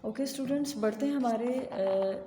Okay students, बढ़ते हैं हमारे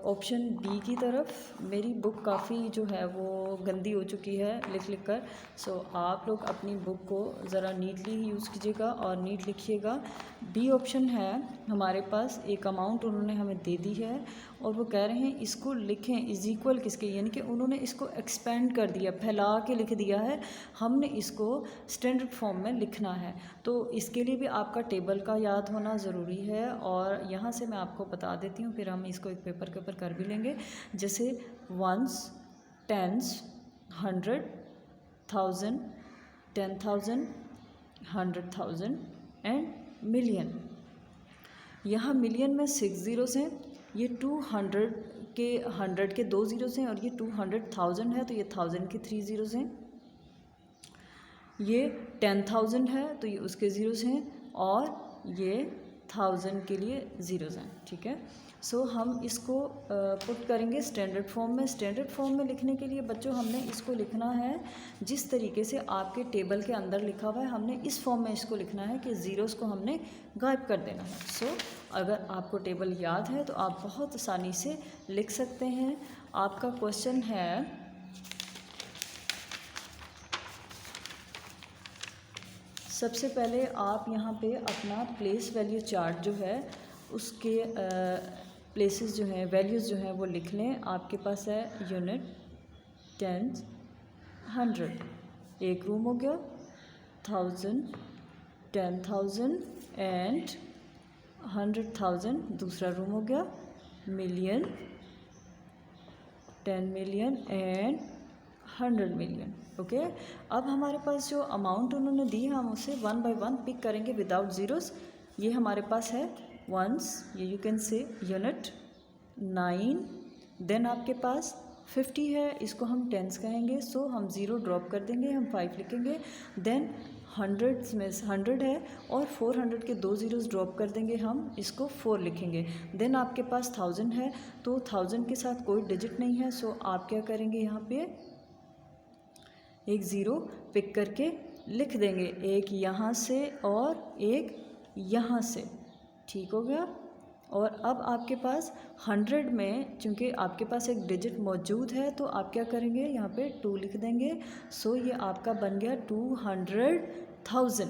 ऑप्शन बी की तरफ। मेरी बुक काफ़ी जो है वो गंदी हो चुकी है लिख लिख कर। सो आप लोग अपनी बुक को ज़रा नीटली यूज़ कीजिएगा और नीट लिखिएगा। बी ऑप्शन है हमारे पास, एक अमाउंट उन्होंने हमें दे दी है और वो कह रहे हैं इसको लिखें इज इक्वल किसके, यानी कि उन्होंने इसको एक्सपेंड कर दिया, फैला के लिख दिया है। हमने इसको स्टैंडर्ड फॉर्म में लिखना है, तो इसके लिए भी आपका टेबल का याद होना ज़रूरी है। और यहाँ से मैं आपको बता देती हूँ, फिर हम इसको एक पेपर के ऊपर कर भी लेंगे। जैसे वंस, टेंस, 100, 1000, 10,000, 100,000 एंड मिलियन। यहाँ मिलियन में 6 ज़ीरोज़ हैं, ये 200 के 100 के 2 ज़ीरोज़ हैं, और ये 200,000 है तो ये 1000 के 3 ज़ीरोज़ हैं। ये 10,000 है तो ये उसके ज़ीरोज़ हैं, और ये 1000 के लिए ज़ीरोज़ हैं। ठीक है, सो हम इसको पुट करेंगे स्टैंडर्ड फॉर्म में। स्टैंडर्ड फॉर्म में लिखने के लिए बच्चों हमने इसको लिखना है जिस तरीके से आपके टेबल के अंदर लिखा हुआ है, हमने इस फॉर्म में इसको लिखना है कि ज़ीरोज़ को हमने गायब कर देना है। सो अगर आपको टेबल याद है तो आप बहुत आसानी से लिख सकते हैं। आपका क्वेश्चन है, सबसे पहले आप यहाँ पे अपना प्लेस वैल्यू चार्ट जो है उसके प्लेसेस जो हैं, वैल्यूज़ जो हैं वो लिख लें। आपके पास है यूनिट, टेंस, 100 एक रूम हो गया, 1000, 10,000 एंड 100,000 दूसरा रूम हो गया, million, 10 million and 100 million. Okay, अब हमारे पास जो अमाउंट उन्होंने दी है हम उसे 1 बाय 1 पिक करेंगे विदाउट ज़ीरोज़। ये हमारे पास है वंस, ये you can say unit, 9, then आपके पास 50 है, इसको हम टेंस कहेंगे, सो हम ज़ीरो ड्रॉप कर देंगे, हम 5 लिखेंगे। देन 100 में 100 है और 400 के 2 ज़ीरोज़ ड्रॉप कर देंगे, हम इसको 4 लिखेंगे। देन आपके पास 1000 है तो 1000 के साथ कोई डिजिट नहीं है, सो आप क्या करेंगे, यहाँ पे एक ज़ीरो पिक करके लिख देंगे, एक यहाँ से और एक यहाँ से। ठीक हो गया। और अब आपके पास 100 में चूँकि आपके पास एक डिजिट मौजूद है तो आप क्या करेंगे, यहाँ पे 2 लिख देंगे। सो ये आपका बन गया 200,000।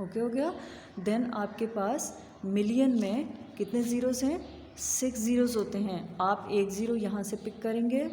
ओके हो गया। देन आपके पास मिलियन में कितने ज़ीरोज़ हैं, 6 ज़ीरोज़ होते हैं। आप एक ज़ीरो यहाँ से पिक करेंगे,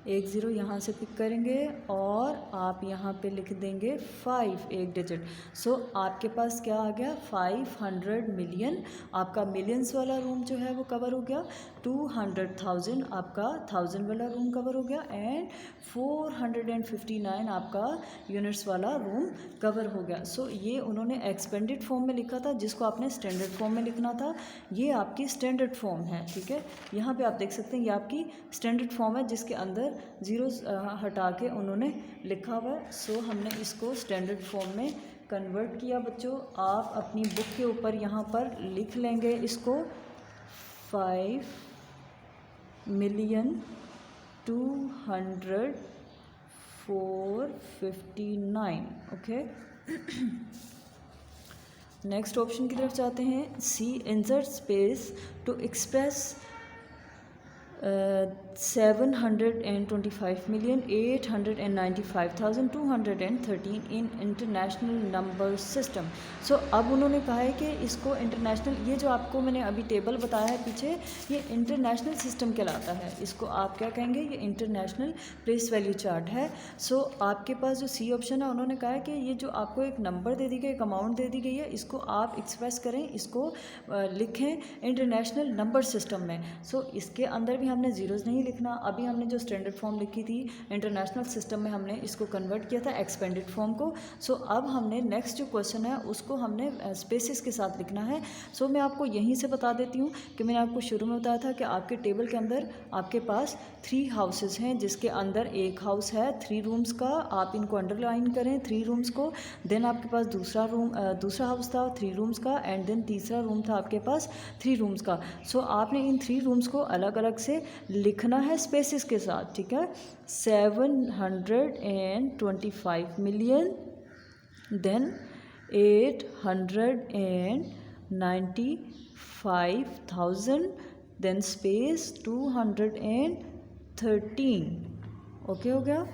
एक ज़ीरो यहाँ से पिक करेंगे और आप यहाँ पे लिख देंगे 5 एक डिजिट। सो आपके पास क्या आ गया, 500 मिलियन। आपका मिलियंस वाला रूम जो है वो कवर हो गया, 200,000 आपका 1000 वाला रूम कवर हो गया, एंड 459 आपका यूनिट्स वाला रूम कवर हो गया। सो ये उन्होंने एक्सपेंडेड फॉर्म में लिखा था जिसको आपने स्टैंडर्ड फॉर्म में लिखना था। ये आपकी स्टैंडर्ड फॉर्म है। ठीक है, यहाँ पे आप देख सकते हैं ये आपकी स्टैंडर्ड फॉर्म है जिसके अंदर ज़ीरोज़ हटा के उन्होंने लिखा हुआ है। सो हमने इसको स्टैंडर्ड फॉर्म में कन्वर्ट किया। बच्चों आप अपनी बुक के ऊपर यहाँ पर लिख लेंगे इसको, 5 मिलियन 200,459। ओके, नेक्स्ट ऑप्शन की तरफ जाते हैं। C, insert space to express 725,895,213 in international number system. So अब उन्होंने कहा है कि इसको इंटरनेशनल, ये जो आपको मैंने अभी टेबल बताया है पीछे, ये इंटरनेशनल सिस्टम कहलाता है। इसको आप क्या कहेंगे, ये इंटरनेशनल प्लेस वैल्यू चार्ट है। सो आपके पास जो सी ऑप्शन है, उन्होंने कहा है कि ये जो आपको एक नंबर दे दी गई, एक अमाउंट दे दी गई है, इसको आप एक्सप्रेस करें, इसको लिखें इंटरनेशनल नंबर सिस्टम में। सो इसके अंदर भी हमने ज़ीरोज़ नहीं लिखना। अभी हमने जो स्टैंडर्ड फॉर्म लिखी थी इंटरनेशनल सिस्टम में, हमने इसको कन्वर्ट किया था एक्सपेंडेड फॉर्म को। सो अब हमने नेक्स्ट जो क्वेश्चन है उसको हमने स्पेसिस के साथ लिखना है। सो मैं आपको यहीं से बता देती हूँ कि मैंने आपको शुरू में बताया था कि आपके टेबल के अंदर आपके पास 3 हाउसेज हैं, जिसके अंदर एक हाउस है 3 रूम्स का, आप इनको अंडरलाइन करें 3 रूम्स को। देन आपके पास दूसरा हाउस था 3 रूम्स का, एंड देन तीसरा रूम था आपके पास 3 रूम्स का। सो आपने इन 3 रूम्स को अलग अलग से लिखना है स्पेसिस के साथ। ठीक है, 725 million, then 895,000 then space 213। Okay हो गया।